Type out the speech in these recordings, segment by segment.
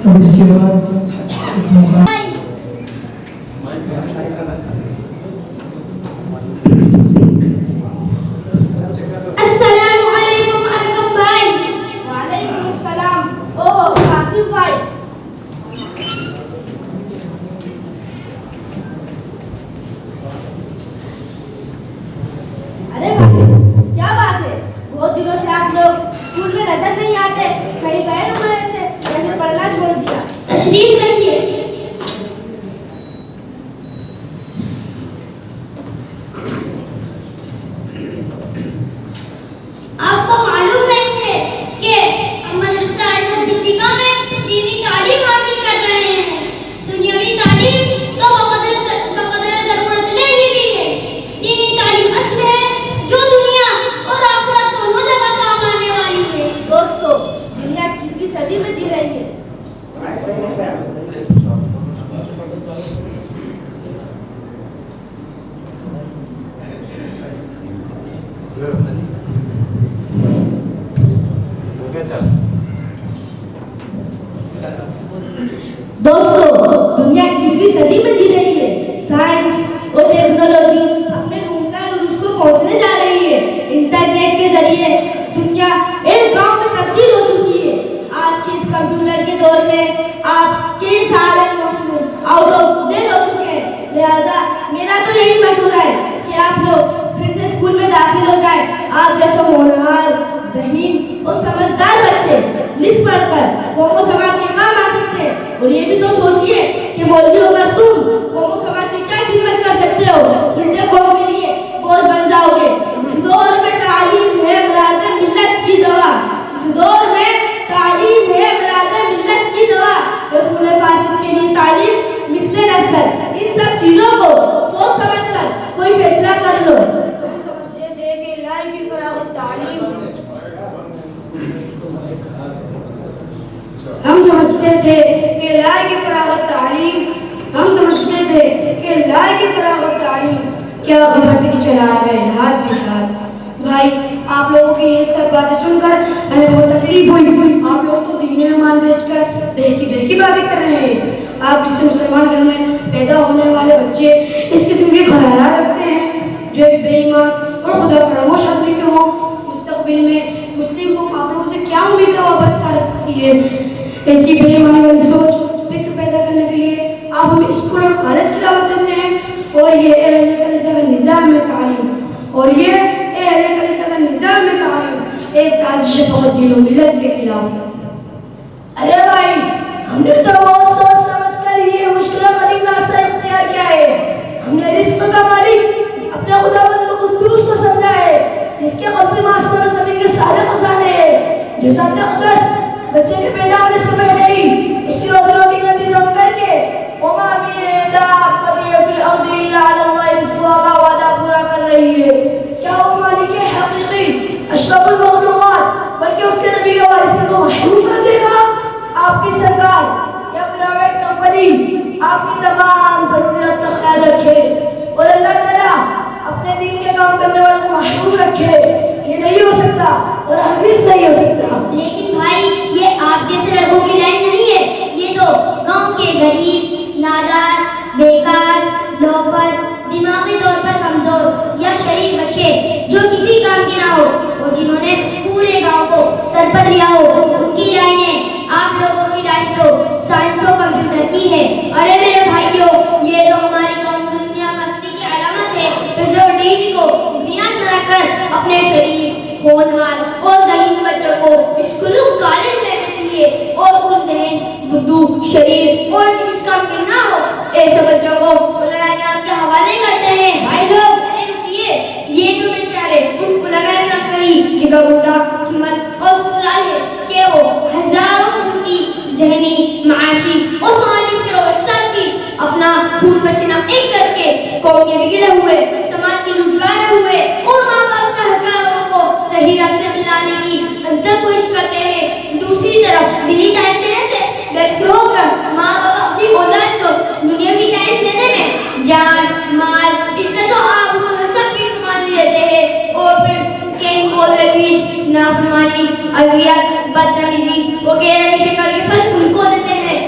अब इसके बाद तशरीफ रखिए। आपको मालूम नहीं है कि हम मदरसा आयशा सिद्दीका में दीनी तालीम हासिल कर रहे हैं। दुनियावी तालीम तो बक़दर ज़रूरत नहीं भी है। दीनी तालीम असल है जो दुनिया और आखिरत दोनों जगह काम आने वाली है। दोस्तों, दुनिया किसकी सदी में जी रही है? दोस्तों, दुनिया किसवीं सदी में जी रही है। साइंस और टेक्नोलॉजी अपने मुमकिन और उसको पहुंचने जा रही है। इंटरनेट के जरिए दुनिया एक गांव में तब्दील हो चुकी है। आज के इस कंप्यूटर के दौर में आपके सारे आउट ऑफ डेट हो चुके हैं। लिहाजा मेरा तो यही मशवरा है कि आप लोग फिर से स्कूल में दाखिल हो जाए। आप जैसे होनहार, ज़हीन और समझदार बच्चे लिख पढ़कर कौम समाज के काम आ सकते हैं। और ये भी तो सोचिए कि मौलवी होकर तुम कौम समाज की क्या खिदमत कर सकते हो। इंडिया कौम के लिए बोझ बन जाओगे। इस दौर में तालीम है मराज़ मिल्लत की दवा। इस दौर में तालीम है मराज़ मिल्लत की दवा। रसूल फासिद के लिए तालीम मिसले नस्ल। इन सब चीजों को सोच समझकर कोई फैसला कर लो। हम समझते थे कि लाए की फरागत तालीम, हम समझते थे कि लाए की फरागत तालीम, क्या खबर थी कि चला गए हाथ के साथ। भाई, आप लोगों की ये सब बातें सुनकर हमें बहुत तकलीफ हुई। आप लोग तो दीन ईमान बेचकर बेकी बातें कर रहे हैं। आप जिसे मुसलमान घर में पैदा होने वाले बच्चे इस किस्म के ख्यालात रखते हैं जो एक बेईमान और खुदा फरामोश आदमी के हो। मुस्तकबिल में मुस्लिम को आप लोगों से क्या उम्मीद वाबस्ता रख सकती है। ऐसी बेईमानी वाली सोच फिक्र पैदा करने के लिए आप हमें स्कूल और कॉलेज की दावत देते हैं। और ये अहले कलीसिया का निज़ाम में तालीम और ये अहले कलीसिया का निज़ाम में तालीम एक साजिश है बहुत दीन और मिल्लत के खिलाफ। अरे भाई, हमने तो बहुत सोच समझ कर ये मुश्किलों का रास्ता इख्तियार किया है। हमने रिस्क का मालिक अपने खुदावंद कुद्दूस को समझा है, जिसके कब्ज़े में आसमान और ज़मीन के सारे खजाने हैं। जो ज़ात अक़दस बच्चे के पैदा होने से पहले ही उसकी रोजी रोटी का इंतजाम करके वादा पूरा कर रही है। क्या वो मालिक हकीकी अशरफुल मखलूक़ात बल्कि उसके नबी के वारिस को महरूम कर देगा? आपकी सरकार या प्राइवेट कंपनी आपकी तमाम ज़रूरियात का ख्याल रखे और अल्लाह ताला अपने दीन के काम करने वालों को महरूम रखे? ये नहीं हो सकता और हरगिज़ नहीं हो सकता। लेकिन भाई, ये आप जैसे लोगों की लाइन नहीं है। ये तो गांव के गरीब, नादार, बेकार, लोफर, दिमागी तौर पर कमजोर या शरीफ बच्चे जो किसी काम के ना हो और जिन्होंने पूरे गांव को सर पर लिया हो, उनकी लाइन है। आप लोगों की लाइन तो साइंस और कंप्यूटर की है। अरे मेरे भाइयों, ये तो हमारी कौम दुनिया मस्ती की अलामत है। जो दीन को बुनियाद बनाकर अपने शरीफ, होनहार और ज़हीन बच्चों को स्कूल कॉलेज में भेजती है और उन ज़हन, बुद्धू, शरीर और जिस काम के ना हो ऐसे बच्चों को उलमा इकराम के हवाले करते हैं। भाई लोग, अरे रुकिए, ये तो बेचारे उन उलमा इकराम का ही जगह गुदा हिम्मत और खुदा है कि वो हजारों किस्म की ज़हनी, माशी और सामाजिक फिरोज़ की अपना खून पसीना एक करके कौम के बिगड़े हुए, समाज के लुटाए हुए और माँ बाप का हक़दारों को सही रास्ते दिलाने की अंतर कोशिश करते हैं। दूसरी तरफ दिली तालीम देने से बेखबर होकर माँ बाप अपनी औलाद को दुनियावी तालीम देने में जान, माल, इज्जत और आबरू सबकी कुर्बानी देते हैं और फिर कहीं नाफरमानी, अज़ियत, बदतमीजी वगैरह की शिकल के फल उनको देते हैं।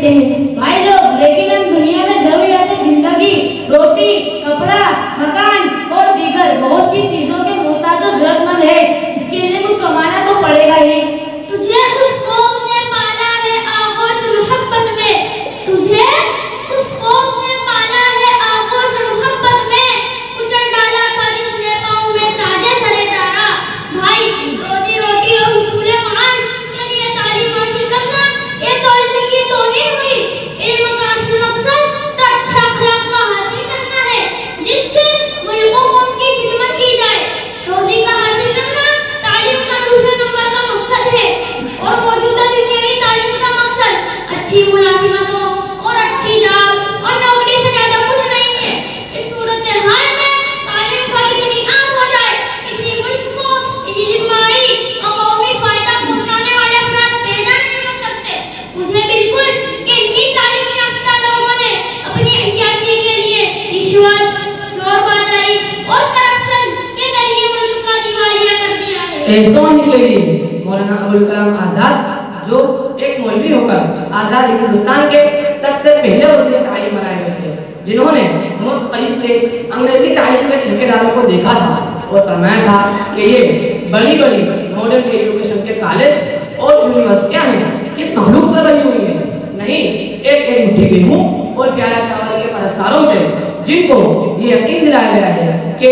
देते हैं भाई लोग, लेकिन हम दुनिया में जरूरियात जिंदगी, रोटी, कपड़ा, मकान और दीगर बहुत सी चीजों के मोहताज और जरूरतमंद है। इसके लिए कुछ कमाना तो पड़ेगा ही। तुझे उस कौम ने पाला है आगोश मोहब्बत में, तुझे उस कौम ने पाला है आगोश मोहब्बत में, कुचल डाला था जिसने पाँव में ताजे सरे दारा। भाई रोजी रोटी और हुसूले माश के लिए तालीम हासिल करना, ये तो इल्म की तौहीन हुई। इल्म का असली मकसद तो अच्छा अखलाक का हासिल करना है, जिससे मुल्क और कौम की खिदमत की जाए। रोजी का हासिल करना तालीम का दूसरे नंबर का मकसद है, और मौजूदा दुनियावी तालीम का मकसद अच्छी मुलाजिमतों और अच्छी जॉब और नौकरी से ज्यादा कुछ नहीं है। इस सूरत हाल में तालीम का कितनी आम हो जाए, किसी मुल्क को इज्तिमाई और कौमी फायदा पहुंचाने वाले अफराद पैदा नहीं हो सकते। मुझे बिल्कुल कि इन्हीं तालीम याफ्ता लोगों ने अपनी अय्याशी के लिए रिश्वत, चोरबाजारी और करप्शन के जरिए मुल्क का दिवालिया कर दिया है। मौलाना अबुल कलाम आजाद, जो एक मौलवी होकर आजाद हिंदुस्तान के सबसे पहले उसने तालीम बनाए गए थे, जिन्होंने बहुत करीब से अंग्रेजी तालीम के ठेकेदारों को देखा था और फरमाया था कि ये बड़ी बड़ी मॉडर्न एजुकेशन के कॉलेज और यूनिवर्सिटियां हैं, किस मखलूक से बनी हुई है? नहीं, एक एक मुट्ठी गेहूं और प्याला चावल के परस्तारों से, जिनको ये यकीन दिलाया गया है कि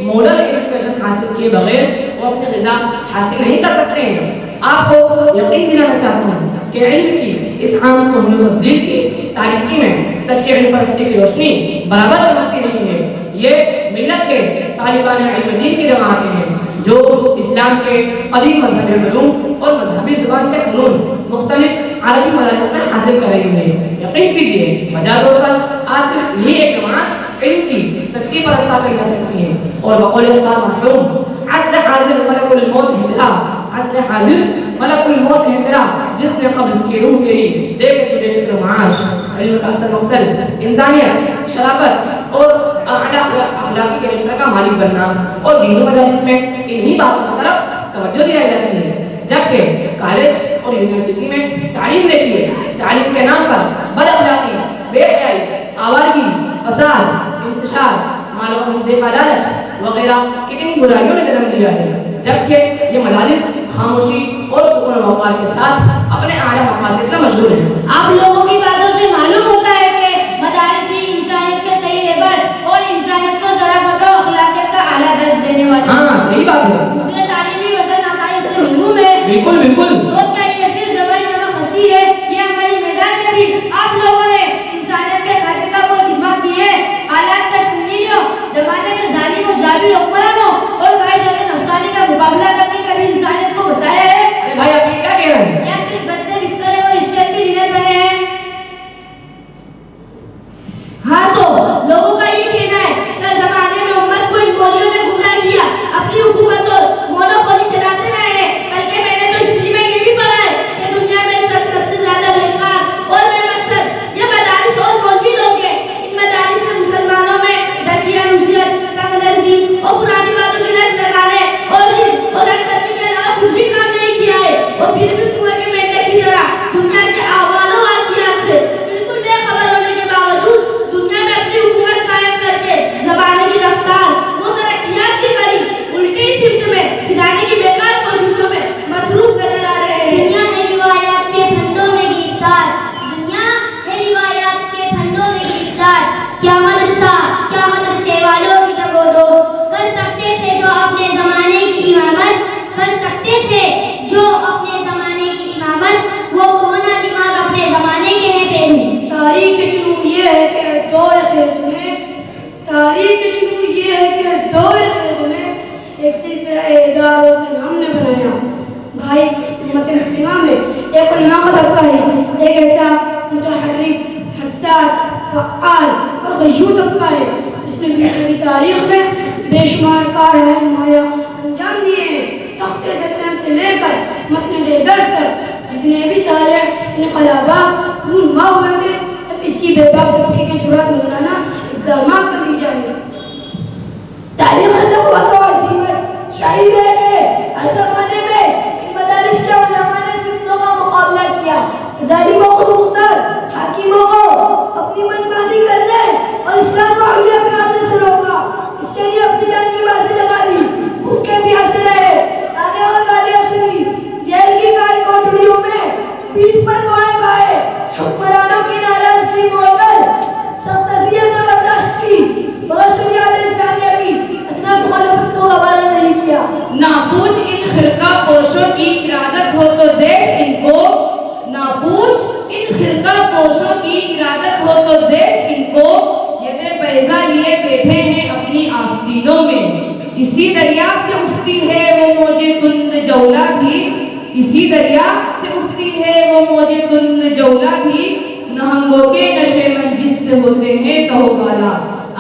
मॉडर्न एजुकेशन हासिल किए बगैर वो अपनी ग़िज़ा हासिल नहीं कर सकते हैं। आपको यकीन दिलाना चाहता हूँ कि इल्म की इस आम तौहीन तस्दीक की तारीकी में सच्चे इल्म परस्ती की रोशनी बराबर चमकती नहीं है। ये मिल्लत के तालिबान इल्म दीन की जमातें हैं, जो इस्लाम के कदीम मज़हबी उलूम और मज़हबी ज़ुबान के फ़नून मुख्तलिफ अरबी मदारिस में हासिल कर रही है। यकीन कीजिए, मजाज तौर पर आज सिर्फ यही एक जमात इल्म की सच्ची परस्ता करी जा सकती है। और वक़ौल खुदा मरहूम अस्र हाज़िर मलकुल मौत हिजरा, अस्र हाज़िर मलकुल मौत हिजरा, जिसने कब्ज़ की रूह तेरी देखे तुझे फिक्र माश। इल्म का असल मकसद इंसानियत, शराफत और अखलाकी कैरेक्टर का मालिक बनना, और दीन मदारिस में इन्हीं बातों की तरफ तवज्जो दिलाई जाती है। जबकि कॉलेज और यूनिवर्सिटी में तालीम देखिए, तालीम के नाम पर बदअखलाकी, बेहयाई, आवारगी, फसाद, इंतशार, माल और मुद्दे का लालच वगैरह कितनी बुराइयों ने जन्म दिया है। जबकि ये मदारिस खामोशी और सुकून और वक़ार के साथ अपने आला मकासद से मशगूल हैं। आप लोगों की बातों से मालूम होता है कि मदारिस ही इंसानियत के सही लेबर और इंसानियत को शराफत और अखलाकियत का आला दर्जा देने वाले। हाँ, सही बात है। दूसरे तालीमी वसन आता इससे मलूम है। बिल्कुल बिल्कुल। तो क्या ये सिर्फ ज़बानी नमक होती है? ये हमारे मैदान में भी आप लोगों ने इंसानियत के खातिर का वो दिमाग दिए, हालात का सुनीलियों, जमाने के जालिम और जाबिर हुक्मरानों और ख्वाहिशात नफ्सानी का मुकाबला करने का भी इंसानियत को बचाया है। अरे भाई, आप ये क्या कह रहे हैं? या सिर्फ गद्दे, बिस्तर और स्टेज की जिन्हें बने हैं? हाँ, तो लोगों का ये कहना है कि जमाने में उम्मत को इन मौलवियों ने गुमराह किया, अपनी हुकूमत और मोनोपोली चलाते रहे हैं। बल्कि मैंने तो हिस्ट्री में ये भी पढ़ा है कि दुनिया में सबसे ज्यादा बेकार और बेमकसद ये मदारिस और मौलवी लोग हैं। इन मदारिस ने मुसलमानों में दकिया, नसीहत, तंगदर्दी और पुरानी बातों की रट लगाने और रट करने के अलावा कुछ भी काम नहीं किया है। और फिर भी कुएं के मेंढक की तरह दुनिया के अहवालों वाक़ियात से बिल्कुल बेखबर होने के बावजूद दुनिया में अपनी हुकूमत कायम करके ज़माने की रफ्तार वो तरक्कियात की कड़ी उल्टी सिमत में फिराने की बेकार कोशिशों में मसरूफ नजर आ रहे हैं। दुनिया है रिवायात के फंदों में गिरफ्तार, दुनिया है रिवायात के फंदों में गिरफ्तार। क्या मदरसा, क्या मदरसे वालों की दगोदो कर सकते थे जो अपने ज़माने की इमामत कर सकते थे, जो अपने ज़माने की इमामत, वो कोना दिमाग अपने ज़माने के हैं पेरू। तारीख के जुनून ये है कि दौर खिलत में, तारीख के जुनून ये है कि दौर खिलत में एक सिलसिला इदारों से हमने बनाया। भाई, उम्मत मुस्लिमा में एक उलमा का तबका है, एक ऐसा मुतहर्रिक, हस्सास, फ़अ्आल और गयूर तबका है जिसने दुनिया की तारीख में बेशुमार कारनामे अंजाम दिए हैं। तख्ते सतम से लेकर मसनदे दर्ज तक जितने भी साले इनकलाबात रूनमा हुए थे, सब इसी बेबाक तबके के जुर्रत मौलाना इक़दामात कर दी जाए। तारीख खत्म हुआ तो अज़ीमत शहीद है कि हर ज़माने में इन मदारिस के उलमा ने फितनों का मुकाबला किया, जालिमों को मुख्तार पीठ पर कोड़े खाए, हुक्मरानों की नाराजगी मोड़कर सब तज़कियत बर्दाश्त की, मगर शरीयत इस्लामिया की अदना मुखालफत को हवाला नहीं किया। ना पूछ इन खिरका पोशों की इरादत हो तो देख इनको, ना पूछ इन खिरका पोशों की इरादत हो तो देख इनको, यदे बैजा लिए बैठे हैं अपनी आस्तीनों में। इसी दरिया से उठती है वो मौजे तुंद जौला भी, इसी दरिया से उठती है वो मौजे तुंद जौला भी, नहंगों के नशे मंजिस से होते हैं कहो गाला।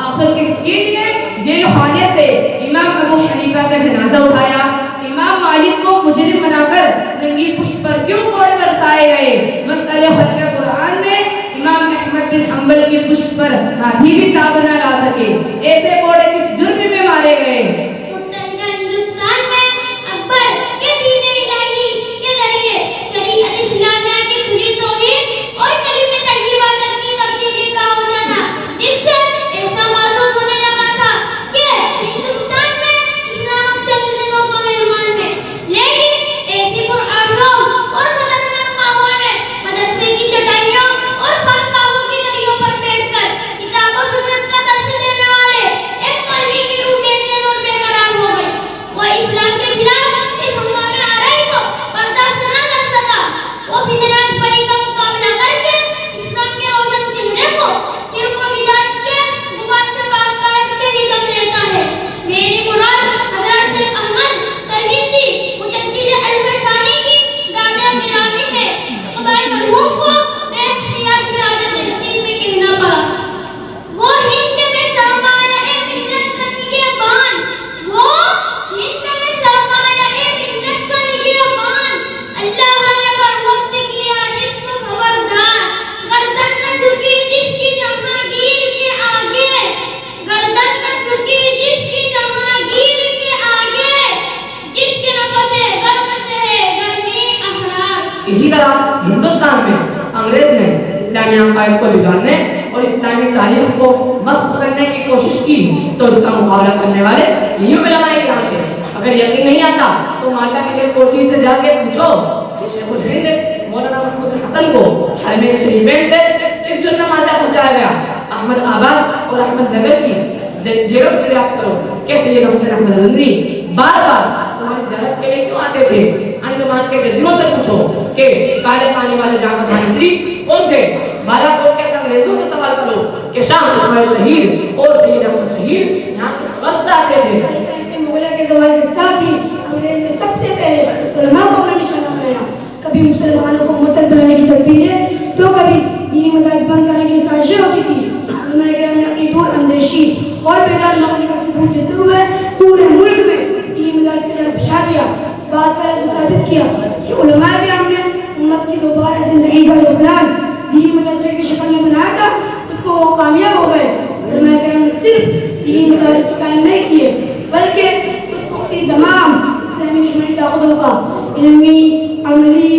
आखिर किस चीज ने जेल खाने से इमाम अबू हनीफा का जनाजा उठाया? इमाम मालिक को मुजरिम बनाकर नंगी पुष्ट पर क्यों कोड़े बरसाए गए? मसले खल्क़ कुरान में इमाम अहमद बिन हंबल की पुष्ट पर हाथी भी ताब न ला सके। ऐसे कोड़े किस जुर्म में मारे गए? उत्तर हिंदुस्तान में अकबर के दीन इलाही के जरिए शरीयत इस्लामिया की खुली तौहीद और कलीमे तय्यबा तक की तब्दीली का हो जाना, जिससे ऐसा महसूस होने लगा था कि हिंदुस्तान में इस्लाम चंद दिनों का मेहमान है। लेकिन ऐसी पुरआशोक और खतरनाक माहौल में मदरसे की चटाइयों और खानकाहों की दरियों पर बैठकर किताब और सुन्नत का दर्स देने वाले एक मौलवी की रूह बेचैन और बेकरार हो गई। वो इस्लाम के खिलाफ इस हंगामे आराई को बर्दाश्त न कर सका। वो फितनात परी का मुकाबला करके इस्लाम के रोशन चेहरे को शिर्क व बिदअत के गुबार से पाक करके ही दम लेता है। मेरी मुराद हज़रत शेख अहमद सरहिंदी मुजद्दिद अल-बशानी की दादा गिरामी है। इकबाल मरहूम को बेख्तियार क़िरादत नसीब में कहना पड़ा। वो हिंद में सरमाया मिन्नत का निगहबान, वो हिंद में सरमाया मिन्नत का निगहबान, अल्लाह ने बर वक्त किया जिसको खबरदार, गर्दन न झुकी जिसकी जहांगीर के आगे, गर्दन न झुकी जिसकी जहांगीर के आगे, जिसके नफसे गर्म से है गर्मी अहरार। इसी तरह हिंदुस्तान में अंग्रेज ने इस्लामी अकायद को बिगाड़ने और इस्लामी तारीख को मस्ख करने की कोशिश की, तो इसका मुकाबला करने वाले यही उलमाए किराम थे। अगर यकीन नहीं आता तो माल्टा की कोठी से जाके पूछो कि शेखुल हिंद मौलाना महमूद हसन को हरमैन शरीफैन से किस जुर्म में माल्टा पहुंचाया गया? अहमद आबाद और अहमद नगर की जेलों से गिरफ्तार करो। कैसे ये हमसे अहमद रंदी बार-बार तुम्हारी ज़ियारत के लिए क्यों आते थे? अंडमान के जजीरों से पूछो कि काले पानी वाले जाफर खानसरी कौन थे? बालाकोट के अंग्रेजों से सवाल करो कि शाह इस्माइल शहीद और सैयद अहमद शहीद यहाँ किस वक्त से आते थे? मुगलों के ज़माने के साथ ही अंग्रेज ने सबसे पहले उलमा को अपना निशाना बनाया। कभी मुसलमानों को मुर्तद बनाने की तदबीरें, तो कभी दीनी मदारिस बंद करने की साजिशें होती थी। उलमाए किराम ने अपनी दूर अंदेशी और बेदार मगज़ का सबूत देते हुए पूरे मुल्क में दीनी मदारिस का जाल बिछा दिया। बात पर साबित किया कि उलमाए किराम ने उम्मत की दोबारा जिंदगी का जो प्लान दीनी मदरसे की शक्ल में बनाया था, उसको वो कामयाब हो गए। उलमाए किराम ने सिर्फ दीनी मदारिस कायम नहीं किए, बल्कि उसको तमाम इस्लामी दुश्मनी ताकतों का इल्मी, अमली,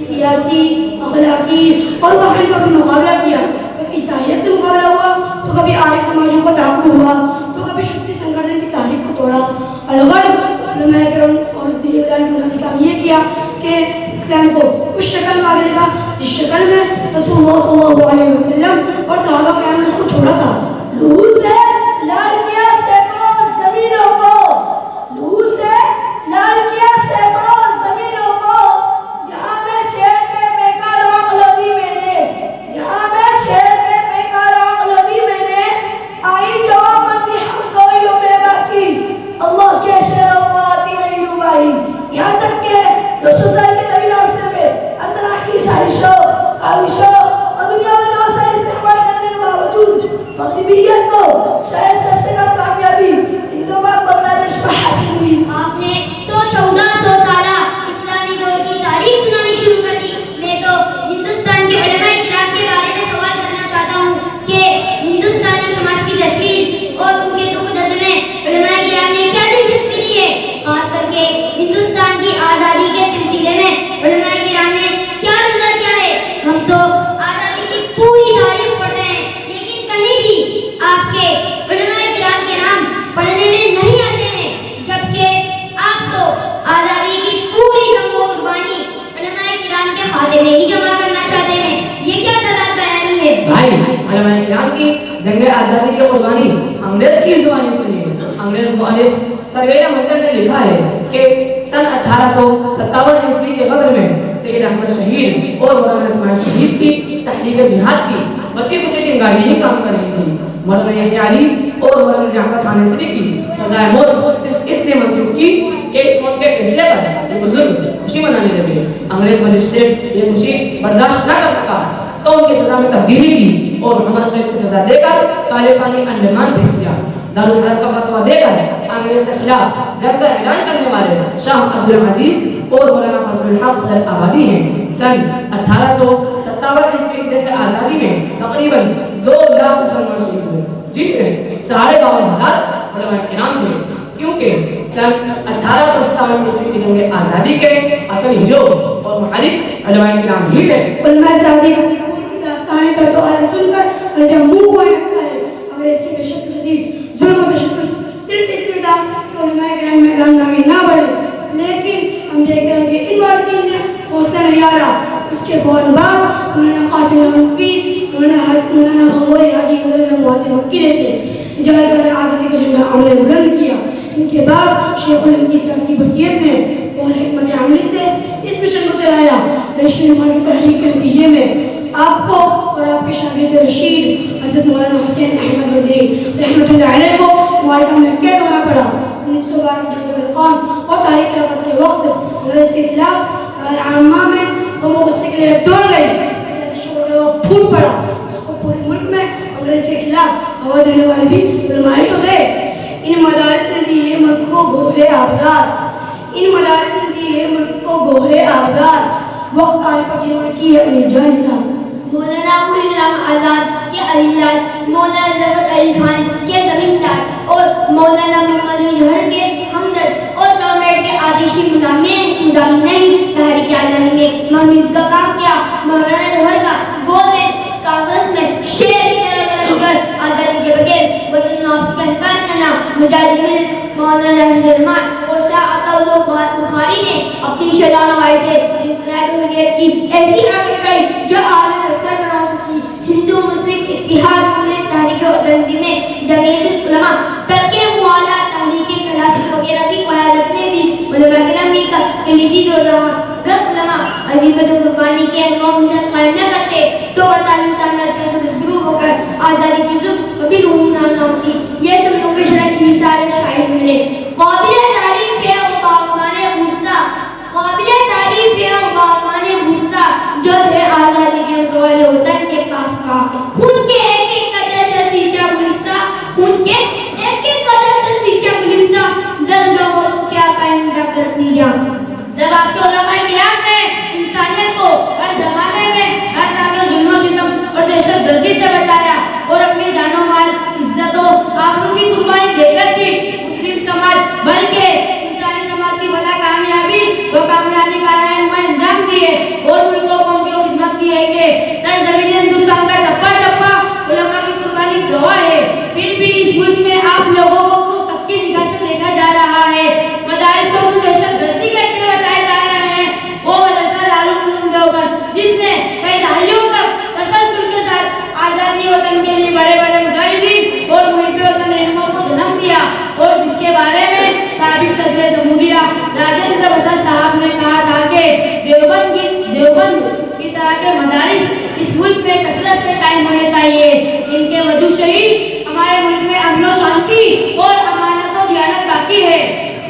सियासी, अखलाकी और वाहन का भी मुकाबला किया। कभी ईसाइयत से मुकाबला हुआ तो कभी आर्य समाजों को ताक़त हुआ, तो कभी शुद्ध संगठन की तारीख को तोड़ा। अलगढ़ उलमाए किराम और दीनी मदारिस बनाने का काम ये किया कि इस्लाम को उस शक्ल में आगे देखा जिस शक्ल में रसूलुल्लाह सल्लल्लाहु अलैहि वसल्लम और सहाबा किराम ने उसको छोड़ा था। लहू से लाल किया सैकड़ों ज़मीनों को, लहू से लाल किया सैकड़ों ज़मीनों को, जहाँ मैं छेड़ के बेकार अक्ल दी मैंने, जहाँ मैं छेड़ के बेकार अक्ल दी मैंने, आई जवाबंदी हम कोई हो बेबाकी, अल्लाह के शेरों को आती नहीं रुबाई। यहाँ तक के 200 साल के तवील अरसे में हर तरह की साजिशों, काविशों और दुनिया इस्लाम की जंग आज़ादी की कुर्बानी अंग्रेज की जुबानी सुनी है। अंग्रेज मुअल्लिफ सरवेया मंतर ने लिखा है कि सन 1857 ईस्वी के गदर में सैयद अहमद शहीद और मौलाना इस्माइल शहीद की तहरीक जिहाद की बची कुची चिंगारी ही काम कर रही थी। मौलाना यहया अली और मौलाना जाफर थानेसरी की सजाए मौत सिर्फ इसने मंसूब की कि इस मौत के फैसले पर ये बुजुर्ग खुशी मनाने लगे। अंग्रेज मजिस्ट्रेट ये खुशी बर्दाश्त न कर सका तो उनकी सजा में तब्दीली की और मोहम्मद की सजा देकर काले पानी अंडमान भेज दिया। दारुल हर्ब का फतवा देकर अंग्रेज के खिलाफ जंग का ऐलान करने वाले शाह अब्दुल अजीज और मौलाना फजलुल हक अल आबादी हैं। सन 1857 ईस्वी की जंग आज़ादी में तकरीबन 2 लाख मुसलमान शहीद हुए, जिनमें 52,500 उलमा किराम थे, क्योंकि सन 1857 ईस्वी की जंग आज़ादी के असल हीरो और मुहारिब उलमा किराम ही थे। उलमा आज़ादी की दास्तानें का तो आलम सुनकर कलेजा मुंह को लगता है। अंग्रेज की बेशक जुल्म और तशद्दुद सिर्फ इसलिए था कि उलमा किराम मैदान में आगे ना बढ़े, लेकिन अंबिया किराम के इन वारसीन ने हौसला नहीं हारा। उसके फौरन बाद मौलाना कासिम नानवी, मौलाना गंगोई हाजी मुहम्मद मक्की ने जलालगढ़ आज़ादी का झंडा हमने बुलंद किया। इनके बाद शेखुल हिंद की सियासी बसीयत ने और हिकमत अमली से इस मिशन को चलाया। रेशमी रुमाल की तहरीक के नतीजे में आपको और आपके शागिर्द रशीद हज़रत मौलाना हुसैन अहमद मदनी रहमतुल्लाह अलैह को माल्टा में कैद होना पड़ा। 1912 की जंग बलकान और तारीख खिलाफत के वक्त अंग्रेज के खिलाफ आमा में गम गुस्से के लिए दौड़ गई, फूट पड़ा। उसको पूरे मुल्क में अंग्रेज के खिलाफ हवा देने वाले भी उलमा ही तो थे। इन मदारिस ने दी है मुल्क को गोहरे आबदार, इन मदारिस ने दी है मुल्क को गोहरे आबदार। वक्त आने पर जिन्होंने की है अपनी जान निसार। मौलाना अबुल कलाम आज़ाद के अलीलाल, मौलाना ज़फ़र अली खान के ज़मींदार और मौलाना मोहम्मद जहर के हमदर्द और कॉमरेड के आतिशी मुजामिन तहरीक आज़ादी में महमीद का काम किया। मौलाना जहर का गोल में कागज में शेर की तरह कर आज़ादी के बगैर वतन नफ्स का इनकार करना मुजाहिद मौलाना हज़रमान और शाह अताउल्लाह बुखारी ने अपनी शजानवाई से की ऐसी आग लगाई जो आलम अक्सर बना सकी। हिंदू मुस्लिम इत्तिहाद तहरीक और तंजीमें जमीयत उलमा तरके मुआला तहरीक खिलाफ वगैरह की क़यादत में भी उलमा किराम का कलीदी रोल रहा। अगर उलमा अज़ीमत कुर्बानी के नौ मिशन कायम न करते तो बरतानी साम्राज्य का शुरू होकर आज़ादी की जुल्म कभी रूह न होती। ये सब लोग शरह की मिसाल शायद मिले। काबिल तारीफ है वो बागमाने मुस्ता, काबिल तारीफ है वो बागमाने मुस्ता जो है आज़ादी के मुतवाले वतन के पास का। खून के एक-एक कतरे से सींचा गुलिस्ता, खून के एक-एक कतरे से सींचा गुलिस्ता, दर्द और क्या कायम रख रखनी जा। जब आपके उलमाए किराम ने इंसानियत को हर ज़माने में हर तरह के जुल्म सितम और दहशतगर्दी से बचाया और अपनी जानो माल इज्जत और आबरू की कुर्बानी देकर भी मुस्लिम समाज बल्कि इंसानी समाज की भला कामयाबी व कामयाबी का अंजाम दिए और मुल्कों को उनकी खिदमत की है कि सरजमीन हिंदुस्तान का चप्पा चप्पा उलमा की कुर्बानी गवाह है। फिर भी इस मुल्क में आप लोगों को सबकी निगाह से देखा जा रहा है। मदारिस को जो दहशतगर्दी करते हुए बचाए जा रहे हैं वो मदरसा दारुल उलूम देवबंद जिसने कई दहाइयों तक तसलसल के साथ आज़ादी वतन के लिए बड़े बड़े मुजाहिदीन और मुहिब्बे वतन रहनुमाओं को जन्म दिया और जिसके बारे में साबिक सदर जमहूरिया राजेंद्र प्रसाद साहब ने कहा था कि देवबंद की तरह के मदारिस इस मुल्क में कसरत से कायम होने चाहिए। इनके वजूद से ही हमारे मुल्क में अमन और शांति और अमानत और दियानत बाकी है।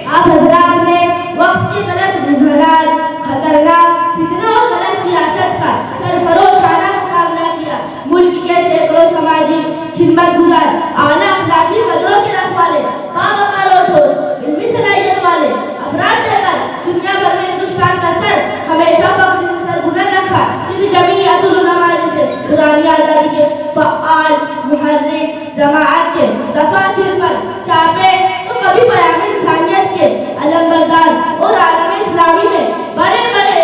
आप हजरात ने वक्त की गलत रुझानात, खतरनाक फितना और गलत सियासत का सरफरोशाना मुकाबला किया। मुल्क के सैकड़ों समाजी खिदमत गुजार, आला अखलाकी कदरों के रखवाले, बावकार और ठोस इल्मी सलाहियत वाले अफराद रहकर दुनिया भर में हिंदुस्तान का सर हमेशा फख्र से सरबुलंद रखा। क्योंकि जमीयतुल उलमा से दुरानी आज़ादी के फ़आल मुहर्रिक जमाअत के दफातर पर छापे तो कभी पयाम इंसानियत के अलम बरदार और आलम इस्लामी में बड़े बड़े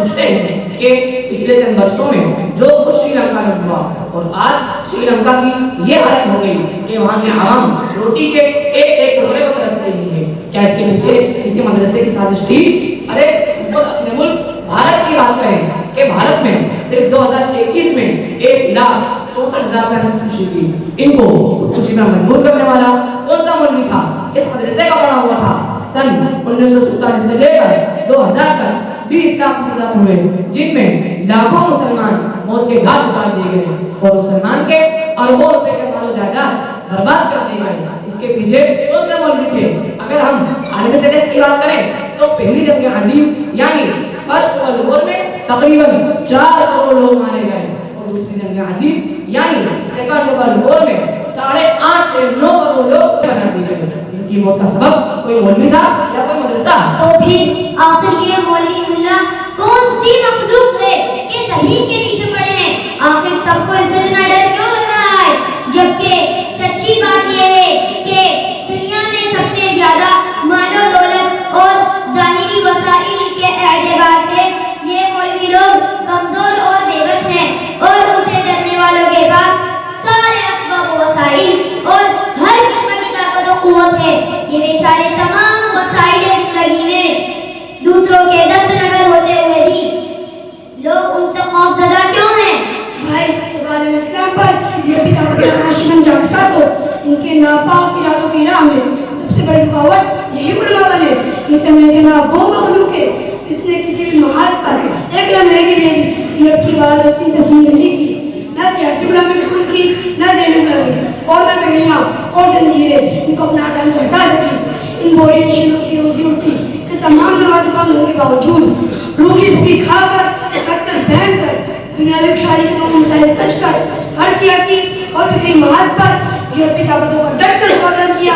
सोचते हैं कि पिछले चंद वर्षों में जो कुछ श्रीलंका में हुआ और आज श्रीलंका की ये हालत हो गई कि वहाँ के आवाम रोटी के एक एक टुकड़े को तरस रही है, क्या इसके पीछे किसी मदरसे की साजिश थी? अरे खुद अपने मुल्क भारत की बात करें कि भारत में सिर्फ 2021 में 1,64,000 का खुदकुशी की। इनको खुदकुशी में मजबूर करने वाला कौन सा मौलवी था? इस मदरसे का बना हुआ था। सन 1947 से लेकर 2000 तक 20 लाख फसादात हुए, जिनमें लाखों मुसलमान मौत के घाट उतार दिए गए और मुसलमान के अरबों रुपए के मालो जायदाद बर्बाद कर दिए गए। इसके पीछे कौन से मौलवी थे? अगर हम आलमी सतह की बात करें तो पहली जंग अजीम यानी फर्स्ट वर्ल्ड वॉर में तकरीबन 4 करोड़ लोग मारे गए और दूसरी जंग अजीम यानी सेकंड वर्ल्ड वॉर में 8.5 से 9 करोड़ लोग मार दिए गए। इनकी मौत का सबब कोई मौलवी था या कोई मदरसा? तो फिर आखिर ये मौलवी मुल्ला कौन सी मखलूक है कि सलीम के पीछे पड़े हैं? आखिर सबको इनसे इतना डर क्यों लग रहा है? जबकि सच्ची बात ये है कि दुनिया में सबसे ज्यादा मालो दौलत और जाहिरी वसाइल के एतबार से ये मौलवी लोग कमजोर और बेबस हैं और उनसे डरने वालों के पास सारे असबाब वसाइल और हर किस्म की ताकत और कुव्वत है। ये बेचारे तमाम वसाइल जिंदगी में दूसरों के दस्तनगर होते हुए भी लोग उनसे खौफजदा क्यों हैं? भाई तुम्हारे इस्लाम पर ये भी शिकन जागसात हो, इनके नापाक इरादों की राह में सबसे बड़ी रुकावट यही उलमा बने। ये तमन्ना वो मखलूक है जिसने किसी भी महाल पर एक लम्हे के लिए भी यूरोप की इबादत इतनी तस्लीम नहीं की, ना सियासी गुलामी की, ना ज़हनी गुलामी और ना बेड़ियाँ और जंजीरें इनको अपना आज़ाद से हटा सकी। इन बोरियत शिरों की रोजी रोटी के तमाम दरवाजे बंद होने के बावजूद रूखी सूखी खाकर कत्तर पहनकर दुनियावी खुशहाली के तमाम मसाइल तज कर हर सियासी और फिक्री महाज पर यूरोपीय ताकतों का डट कर मुकाबला किया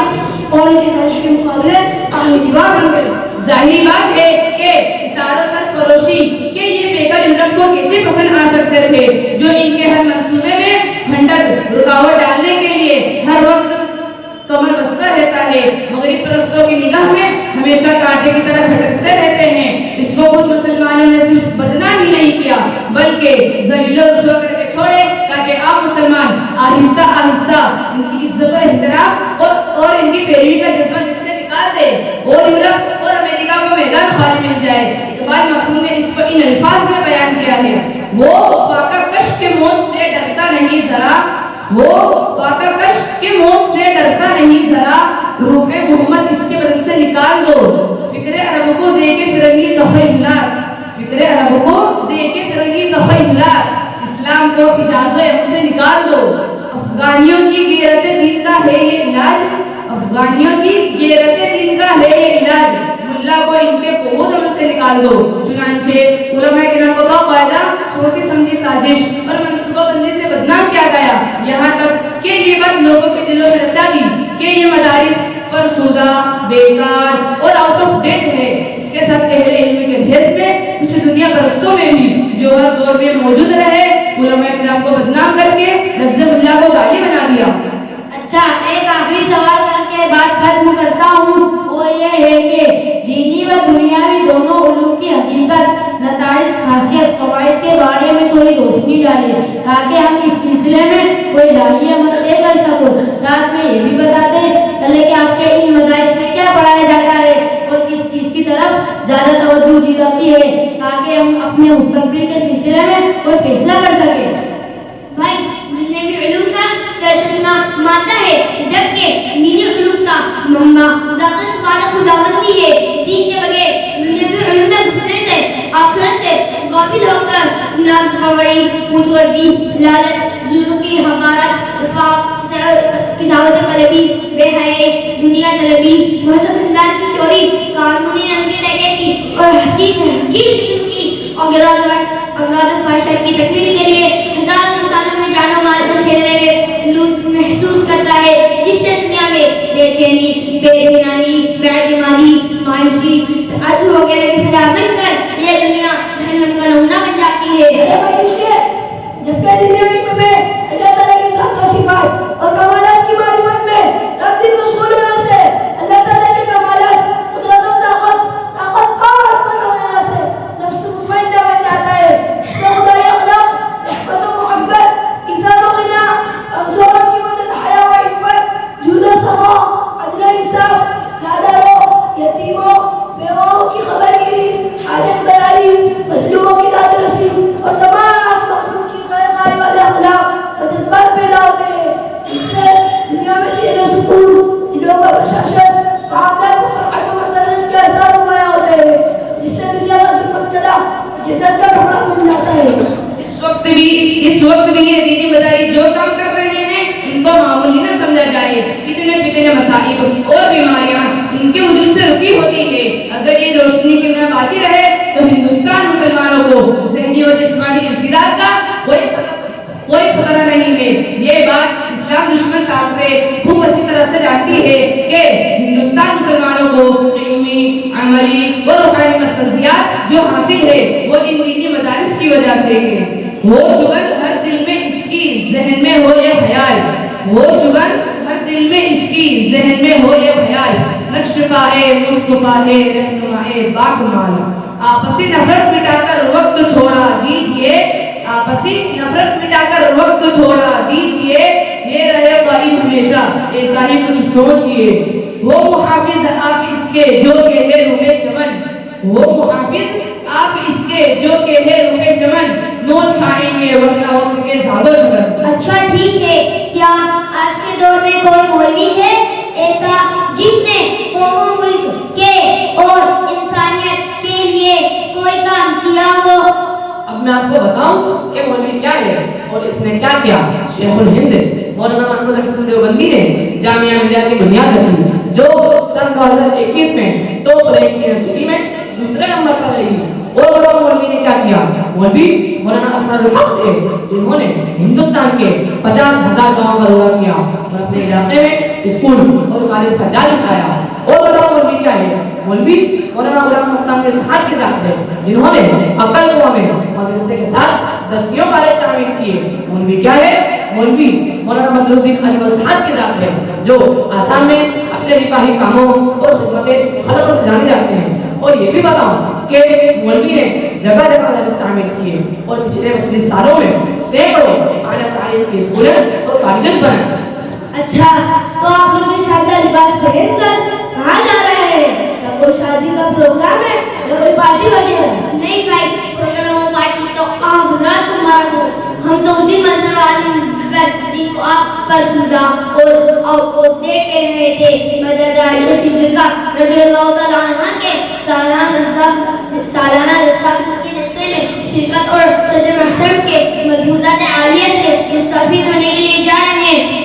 और उनकी साजिश के मुकाबले काली दीवार बन गए। जाहिर बात है कि इशारों सरफरोशी के ये बेकार यूरोप को कैसे पसंद आ सकते थे, जो इनके हर मंसूबे में खंडक रुकावट डालने के लिए हर वक्त कमर बस्ता रहता है। मगरिब परस्तों की निगाह में हमेशा कांटे की तरह खटकते रहते हैं। इसको खुद मुसलमानों ने सिर्फ बदनाम ही नहीं किया बल्कि जलील रुसवा करके छोड़े ताकि आप मुसलमान आहिस्ता आहिस्ता इनकी इज्जत और एहतराम और इनकी पैरवी का जज्बा दिल से निकाल दे और यूरोप और अमेरिका को मैदान खाली मिल जाए। इकबाल मखदूम ने इसको इन अल्फाज में बयान किया है, वो फाका कश के मौत से डरता नहीं जरा, वो फाका कश के मौत से डरता नहीं जरा, रूह मोहम्मद इसके बदन से निकाल दो। फिक्रे अरब को दे के फिरंगी तखय्युलात, फिक्रे अरब को दे के फिरंगी तखय्युलात, इस्लाम को हिजाज़ो यमन से निकाल दो। अफगानियों की गैरत दिन का है ये इलाज, अफगानियों की गैरत दिन का है ये इलाज, मुल्ला को इनके कोहद अमल से निकाल दो। चुनांचे उलमा किराम को बाकायदा सोची समझी साजिश और मनसूबाबंदी से बदनाम किया गया, यहाँ तक कि ये बात लोगों के दिलों में रचा दी कि ये मदारिस फरसुदा, बेकार और आउट ऑफ डेट है। इसके साथ अहले इल्म के भेस में कुछ दुनिया परस्तों में भी जो हर दौर में मौजूद रहे उलमा किराम को बदनाम करके लफ्ज़ मुल्ला को गाली बना दिया। अच्छा, एक आखिरी सवाल करके बात खत्म करता हूँ। वो ये है कि दीनी व दुनियावी दोनों उलूम की हकीकत, नताइज, खासियत, फवाइद के बारे में थोड़ी रोशनी डालें ताकि हम इस सिलसिले में कोई जाहिर अमल तय कर सको। साथ में ये भी बताते चले कि आपके इन मदारिस में क्या पढ़ाया जाता है और किस चीज़ की तरफ ज़्यादा तवज्जो दी जाती है ताकि हम अपने मुस्तकबिल के सिलसिले में कोई फैसला कर सकें। भाई दुनियावी उलूम का सरचश्मा मादा है, जबकि दीनी उलूम का मम्मा ज़ातन वाला खुदावंदी है। दीन के बगैर दुनियावी उलूम में घुसने से, आखिरत से गाफिल होकर नाज़बड़ी, मुतवर्जी, लालच, जुल्म की हकारत, इफ़ाक़, किसावत कलबी, बेहयाई, दुनिया तलबी, महज़ब ख़ानदान की चोरी, कानूनी रंगी डकैती और हकीर किस्म की अगराद ख्वाहिशात की तकमील के लिए हज़ारों इंसानों में जानो माल से खेलने के लुत्फ़ महसूस करता है, जिससे दुनिया में बेचैनी, बेइत्मीनानी, बेईमानी, मायूसी, तअज्जुब वगैरह की सजा बनकर यह दुनिया जहन्नम का नमूना बन जाती है। जब के दुनिया में अल्लाह ताला के साथ सिफात और कमालात की मारिफत में रात दिन मशगूल होने से अल्लाह ताला के कमालात, कुदरत और ताकत और आसमान वगैरह से नफ्स मुतमइन्ना इस वक्त भी ये दीनी मदारी जो काम कर रहे हैं इनको मामूली न समझा जाए। कितने फितने मसाइब और बीमारियां इनके वजूद से रुकी होती है। अगर ये रोशनी की में बाकी रहे तो हिंदुस्तान मुसलमानों को ज़हनी और जिस्मानी इर्तिदाद का कोई खतरा नहीं है। ये बात इस्लाम दुश्मन ताकतें खूब अच्छी तरह से जानती है कि हिंदुस्तान मुसलमानों को इल्मी, अमली व रूहानी मरकज़ियात जो हासिल है वो इन दीनी मदारिस की वजह से है। वो जुगन हर दिल में इसकी जहन में हो ये ख्याल, वो जुगन हर दिल में इसकी जहन में हो ये ख्याल, नक्शपाए मुस्तफाए रहनुमाए बाकमाल। आपसी नफरत मिटाकर वक्त थोड़ा दीजिए, आपसी नफरत मिटाकर वक्त थोड़ा दीजिए, ये रहे कायम हमेशा ऐसा ही कुछ सोचिए। वो मुहाफिज आप इसके जो कहे रुहे चमन, वो मुहाफिज आप इसके जो कहे रुहे चमन, नोच खाएंगे वरना वक्त के सादो सगर। अच्छा ठीक है, क्या आज के दौर में कोई मौलवी है ऐसा जिसने कौम मुल्क के और इंसानियत के लिए कोई काम किया हो? अब मैं आपको बताऊं कि मौलवी क्या है और इसने क्या किया। शेखुल हिंद मौलाना महमूद हसन देवबंदी ने जामिया मिलिया की बुनियाद रखी जो सन 2021 में टॉप रैंक यूनिवर्सिटी में दूसरे नंबर पर रही। और बताओ मौलवी ने क्या किया। मौलवी मौलाना असरारुल हक थे जिन्होंने हिंदुस्तान के 50,000 गाँव का दौरा किया और अपने इलाके में स्कूल और कॉलेज का जाल बिछाया। और बताओ मौलवी क्या है। मौलवी मौलाना गुलाम मस्तान के साहब के साथ थे जिन्होंने अकल कुआं में मदरसे के साथ 10 कॉलेज तामीर किए। मौलवी क्या है। मौलवी मौलाना बदरुद्दीन अजमल साहब के साथ है जो आसाम में अपने रिफाही कामों और खिदमत खलक से जाने जाते हैं। और ये भी बताऊं कि मौलवी ने जगह जगह मदरसे तामीर किए और पिछले सालों में सैकड़ों आला तालीम के स्कूल और कॉलेज बनाए। अच्छा, तो आप लोग ये शानदार लिबास पहनकर कहाँ जा रहे हैं? क्या कोई शादी का प्रोग्राम है या कोई पार्टी वगैरह? नहीं भाई, प्रोग्राम पार्टी तो आप हजरात को मारो। हम तो उसी मसले वाली जिनको आप फरसुदा और अपडेट कर रहे थे मदद आयशा सिद्दीका रज़ियल्लाहु तआला अन्हा के सालाना के हिस्से में शिरकत और सदर महतरम के मौजूदात आलिया से मुस्तफीद होने के लिए जा रहे हैं।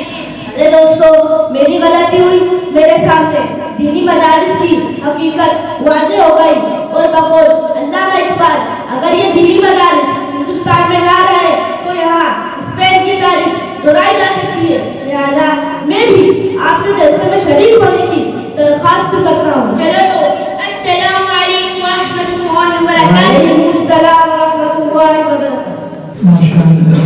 अरे दोस्तों, मेरी गलती हुई, मेरे सामने दीनी मदारिस की हकीकत वाज़ेह हो गई। और बकौल अल्लामा इकबाल, अगर ये दीनी मदारिस हिंदुस्तान में ना रहे तो यहाँ स्पेन की तारीख दोहराई जा सकती है। लिहाजा मैं भी आपके जलसे में शरीक होने की दरख्वास्त करता हूँ। चलो तो अस्सलाम वालेकुम व रहमतुल्लाहि व बरकातहू। वालेकुम अस्सलाम व रहमतुल्लाहि व बरकातहू। माशाअल्लाह,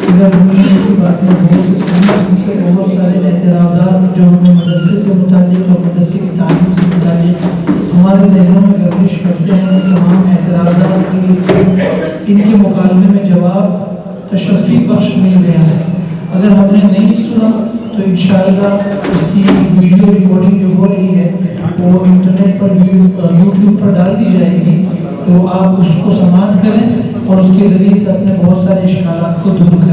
अगर हमने की बातें बहुत से सुनी उनके बहुत सारे एतराज़ात जो हमें मदरसे से मुताल्लिक़ और मदरसे की तालीम से मुताल्लिक़ हमारे जहनों में गर्दिश करते हैं, उन तमाम एतराज़ात की इनके मुकालमे में जवाब तशफ़ी बख्श मिल गया है। अगर हमने नहीं सुना तो इंशाअल्लाह इसकी वीडियो रिकॉर्डिंग जो हो रही है वो इंटरनेट पर यूट्यूब पर डाल दी जाएगी, तो आप उसको समाअत करें और उसके ज़रिए से अपने बहुत सारे इश्कालात को दूर करें।